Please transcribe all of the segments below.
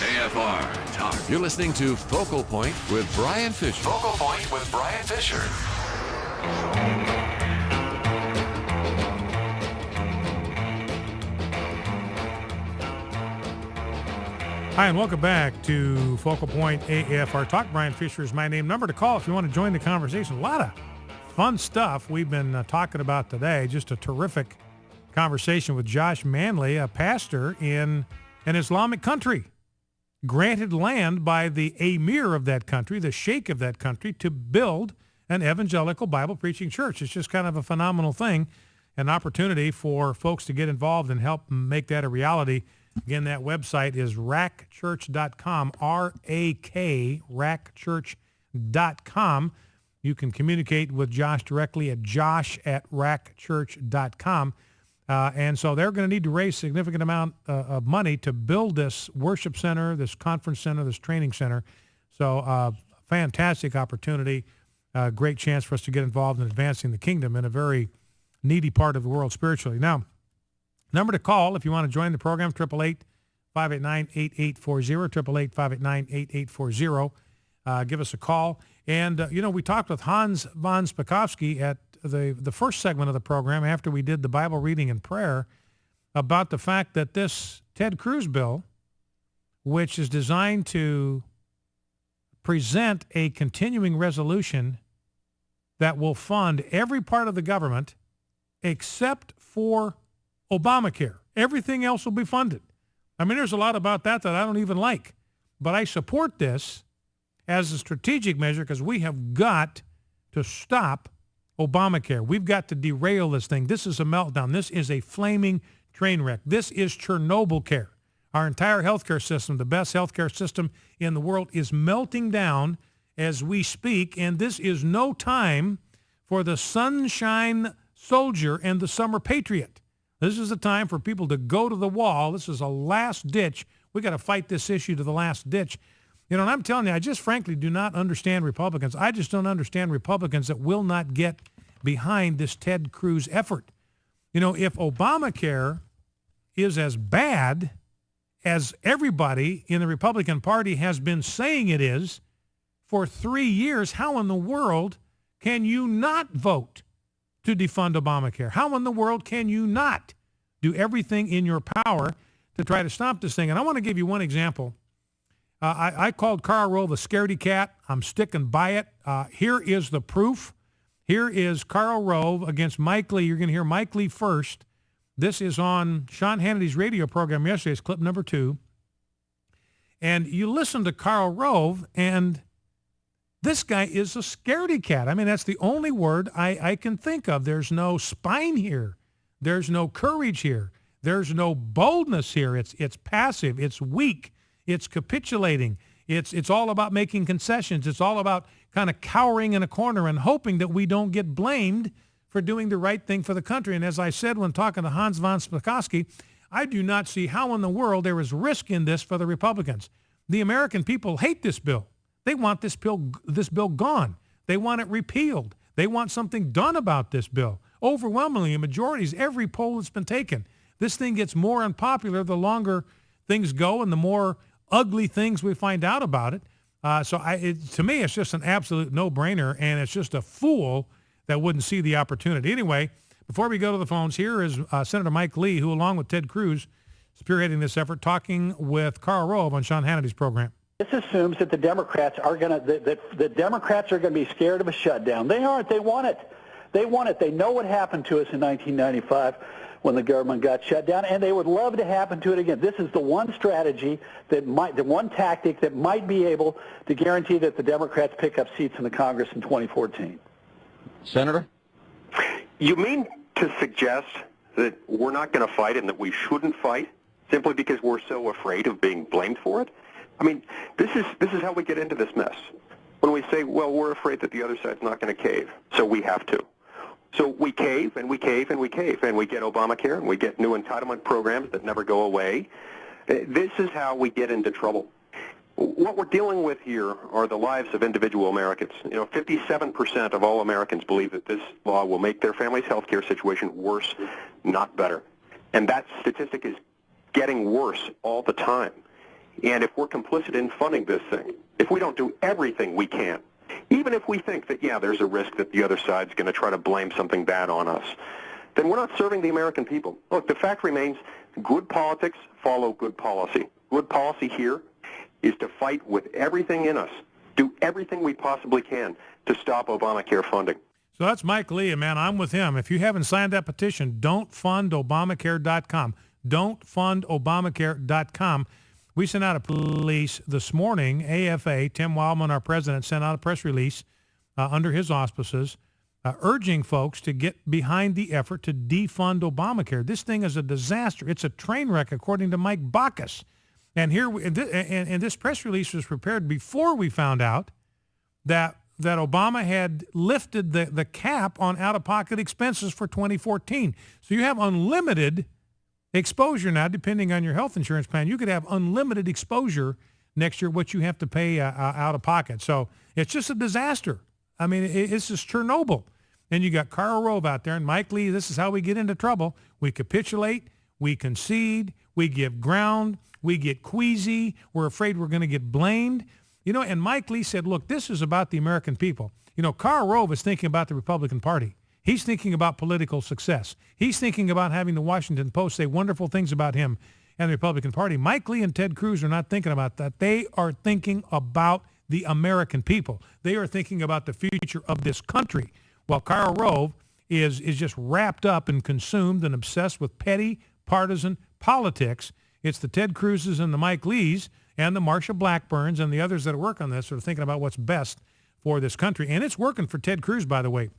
AFR Talk. You're listening to Focal Point with Brian Fisher. Focal Point with Brian Fisher. Hi, and welcome back to Focal Point AFR Talk. Brian Fisher is my name. Number to call if you want to join the conversation. A lot of fun stuff we've been talking about today. Just a terrific conversation with Josh Manley, a pastor in an Islamic country, granted land by the emir of that country, the sheikh of that country, to build an evangelical Bible-preaching church. It's just kind of a phenomenal thing, an opportunity for folks to get involved and help make that a reality. Again, that website is rackchurch.com, R-A-K, rackchurch.com. You can communicate with Josh directly at josh@rackchurch.com. And so they're going to need to raise a significant amount of money to build this worship center, this conference center, this training center. So fantastic opportunity, great chance for us to get involved in advancing the kingdom in a very needy part of the world spiritually. Now, number to call if you want to join the program, 888-589-8840, 888-589-8840. Give us a call. And, we talked with Hans von Spakovsky at the first segment of the program after we did the Bible reading and prayer about the fact that this Ted Cruz bill, which is designed to present a continuing resolution that will fund every part of the government except for Obamacare. Everything else will be funded. I mean, there's a lot about that I don't even like. But I support this as a strategic measure because we have got to stop Obamacare. We've got to derail this thing. This is a meltdown. This is a flaming train wreck. This is Chernobyl care. Our entire healthcare system, the best healthcare system in the world, is melting down as we speak, and this is no time for the sunshine soldier and the summer patriot. This is a time for people to go to the wall. This is a last ditch. We got to fight this issue to the last ditch. And I'm telling you, I just frankly do not understand Republicans. I just don't understand Republicans that will not get behind this Ted Cruz effort. If Obamacare is as bad as everybody in the Republican Party has been saying it is for 3 years, how in the world can you not vote to defund Obamacare? How in the world can you not do everything in your power to try to stop this thing? And I want to give you one example. I called Karl Rove a scaredy-cat. I'm sticking by it. Here is the proof. Here is Karl Rove against Mike Lee. You're going to hear Mike Lee first. This is on Sean Hannity's radio program yesterday. It's clip number 2. And you listen to Karl Rove, and this guy is a scaredy-cat. I mean, that's the only word I can think of. There's no spine here. There's no courage here. There's no boldness here. It's passive. It's weak. It's capitulating. It's all about making concessions. It's all about kind of cowering in a corner and hoping that we don't get blamed for doing the right thing for the country. And as I said when talking to Hans von Spakovsky, I do not see how in the world there is risk in this for the Republicans. The American people hate this bill. They want this bill gone. They want it repealed. They want something done about this bill. Overwhelmingly, majorities, every poll that's been taken. This thing gets more unpopular the longer things go and the more ugly things we find out about it. To me, it's just an absolute no-brainer, and it's just a fool that wouldn't see the opportunity. Anyway, before we go to the phones, here is Senator Mike Lee, who, along with Ted Cruz, spearheading this effort, talking with Karl Rove on Sean Hannity's program. This assumes that the Democrats are going to be scared of a shutdown. They aren't. They want it. They want it. They know what happened to us in 1995 when the government got shut down, and they would love to happen to it again. This is the one strategy the one tactic that might be able to guarantee that the Democrats pick up seats in the Congress in 2014. Senator? You mean to suggest that we're not going to fight and that we shouldn't fight simply because we're so afraid of being blamed for it? I mean, this is how we get into this mess. When we say, well, we're afraid that the other side's not going to cave, so we have to. So we cave, and we cave, and we cave, and we get Obamacare, and we get new entitlement programs that never go away. This is how we get into trouble. What we're dealing with here are the lives of individual Americans. 57% of all Americans believe that this law will make their family's health care situation worse, not better. And that statistic is getting worse all the time. And if we're complicit in funding this thing, if we don't do everything we can, even if we think that, yeah, there's a risk that the other side's going to try to blame something bad on us, then we're not serving the American people. Look, the fact remains, good politics follow good policy. Good policy here is to fight with everything in us, do everything we possibly can to stop Obamacare funding. So that's Mike Lee, and man, I'm with him. If you haven't signed that petition, don'tfundobamacare.com. Don'tfundobamacare.com. We sent out a release this morning. AFA, Tim Wildman, our president, sent out a press release under his auspices urging folks to get behind the effort to defund Obamacare. This thing is a disaster. It's a train wreck, according to Mike Baucus. And this press release was prepared before we found out that Obama had lifted the cap on out-of-pocket expenses for 2014. So you have unlimited exposure now, depending on your health insurance plan. You could have unlimited exposure next year, what you have to pay out of pocket. So it's just a disaster. I mean, it's just Chernobyl. And you got Karl Rove out there, and Mike Lee. This is how we get into trouble. We capitulate, we concede, we give ground, we get queasy, we're afraid we're going to get blamed. You know, and Mike Lee said, look, this is about the American people. You know, Karl Rove is thinking about the Republican Party. He's thinking about political success. He's thinking about having the Washington Post say wonderful things about him and the Republican Party. Mike Lee and Ted Cruz are not thinking about that. They are thinking about the American people. They are thinking about the future of this country, while Karl Rove is just wrapped up and consumed and obsessed with petty partisan politics. It's the Ted Cruzes and the Mike Lees and the Marsha Blackburns and the others that work on this that are thinking about what's best for this country. And it's working for Ted Cruz, by the way.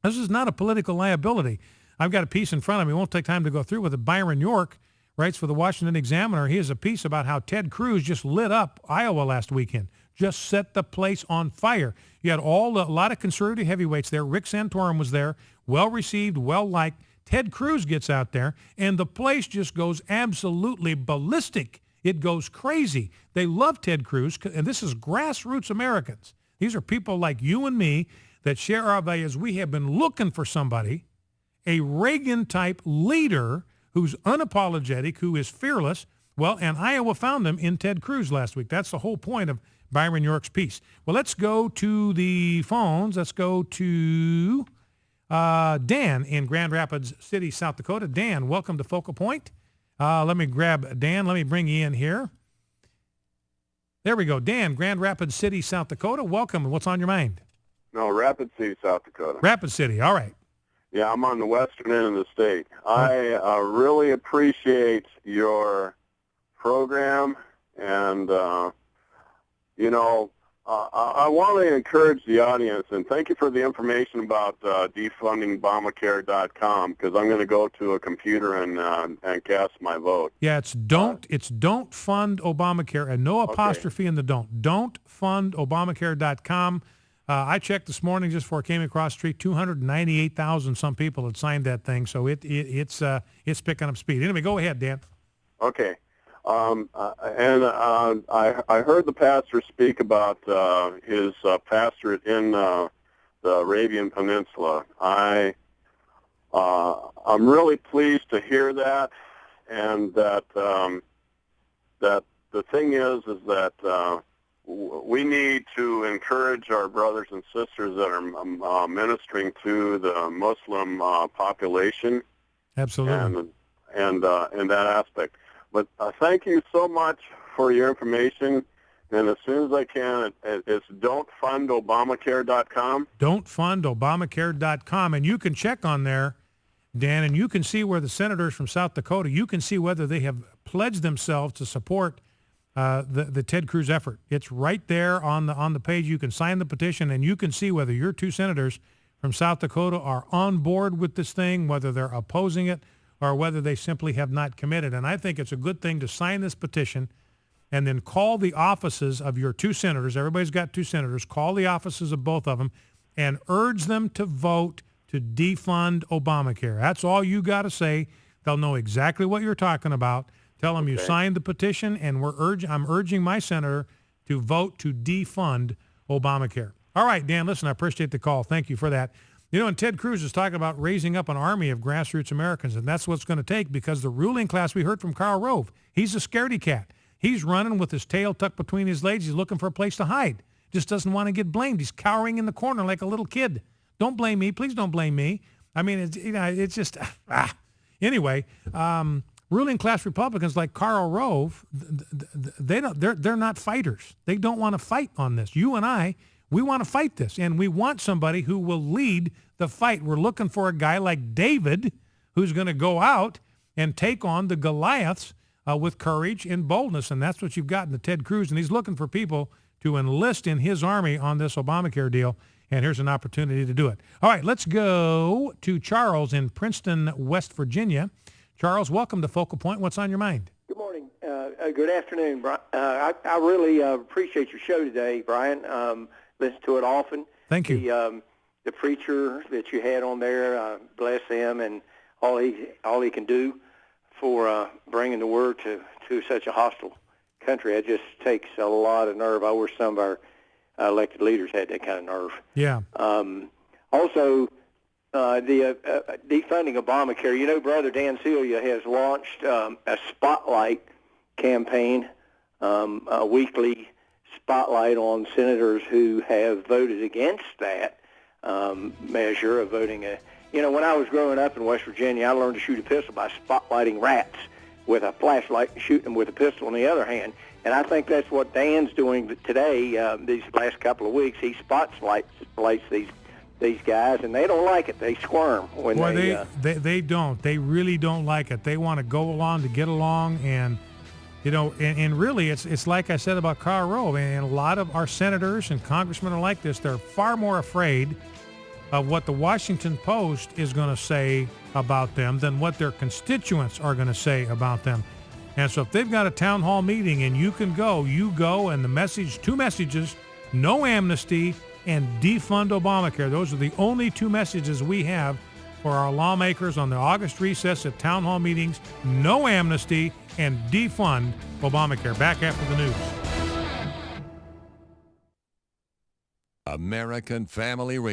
This is not a political liability. I've got a piece in front of me. It won't take time to go through with it. Byron York writes for the Washington Examiner. He has a piece about how Ted Cruz just lit up Iowa last weekend, just set the place on fire. You had a lot of conservative heavyweights there. Rick Santorum was there, well-received, well-liked. Ted Cruz gets out there, and the place just goes absolutely ballistic. It goes crazy. They love Ted Cruz, and this is grassroots Americans. These are people like you and me that share our values. We have been looking for somebody, a Reagan-type leader who's unapologetic, who is fearless. Well, and Iowa found them in Ted Cruz last week. That's the whole point of Byron York's piece. Well, let's go to the phones. Let's go to Dan in Grand Rapids City, South Dakota. Dan, welcome to Focal Point. Let me grab Dan. Let me bring you in here. There we go. Dan, Grand Rapids City, South Dakota. Welcome. What's on your mind? No, Rapid City, South Dakota. Rapid City. All right. Yeah, I'm on the western end of the state. I really appreciate your program, and, you know, I want to encourage the audience, and thank you for the information about defundingobamacare.com, because I'm going to go to a computer and cast my vote. Yeah, it's don't fund Obamacare, and no apostrophe in the don't. Don'tfundobamacare.com. I checked this morning just before I came across the street. 298,000 some people had signed that thing, so it's picking up speed. Anyway, go ahead, Dan. Okay. I heard the pastor speak about his pastorate in the Arabian Peninsula. I'm really pleased to hear that, and that that the thing is that we need to encourage our brothers and sisters that are ministering to the Muslim population. Absolutely. And in that aspect. But thank you so much for your information. And as soon as I can, it's don'tfundobamacare.com. Don'tfundobamacare.com. And you can check on there, Dan, and you can see where the senators from South Dakota, you can see whether they have pledged themselves to support the Ted Cruz effort. It's right there on the page. You can sign the petition, and you can see whether your two senators from South Dakota are on board with this thing, whether they're opposing it, or whether they simply have not committed. And I think it's a good thing to sign this petition and then call the offices of your two senators. Everybody's got two senators. Call the offices of both of them and urge them to vote to defund Obamacare. That's all you got to say. They'll know exactly what you're talking about. Tell them you signed the petition, and I'm urging my senator to vote to defund Obamacare. All right, Dan, listen, I appreciate the call. Thank you for that. You know, and Ted Cruz is talking about raising up an army of grassroots Americans, and that's what it's going to take, because the ruling class, we heard from Karl Rove, he's a scaredy-cat. He's running with his tail tucked between his legs. He's looking for a place to hide. Just doesn't want to get blamed. He's cowering in the corner like a little kid. Don't blame me. Please don't blame me. I mean, it's just, Anyway, ruling class Republicans like Karl Rove, they're not fighters. They don't want to fight on this. You and I, we want to fight this, and we want somebody who will lead the fight. We're looking for a guy like David who's going to go out and take on the Goliaths with courage and boldness, and that's what you've got in the Ted Cruz, and he's looking for people to enlist in his army on this Obamacare deal, and here's an opportunity to do it. All right, let's go to Charles in Princeton, West Virginia. Charles, welcome to Focal Point. What's on your mind? Good morning. Good afternoon, Brian. I really appreciate your show today, Brian. Listen to it often. Thank you. The preacher that you had on there, bless him and all he can do for bringing the word to such a hostile country. It just takes a lot of nerve. I wish some of our elected leaders had that kind of nerve. Yeah. Also, the defunding Obamacare. You know, Brother Dan Celia has launched a spotlight campaign, a weekly spotlight on senators who have voted against that measure of voting. When I was growing up in West Virginia, I learned to shoot a pistol by spotlighting rats with a flashlight and shooting them with a pistol in the other hand. And I think that's what Dan's doing today. These last couple of weeks, he spotlights these guys, and they don't like it. They squirm when they don't. They really don't like it. They want to go along to get along, and and really, it's like I said about Karl Rove, and a lot of our senators and congressmen are like this. They're far more afraid of what the Washington Post is going to say about them than what their constituents are going to say about them. And so if they've got a town hall meeting and you go, and the two messages, no amnesty and defund Obamacare. Those are the only two messages we have for our lawmakers on the August recess at town hall meetings. No amnesty and defund Obamacare. Back after the news. American Family Radio.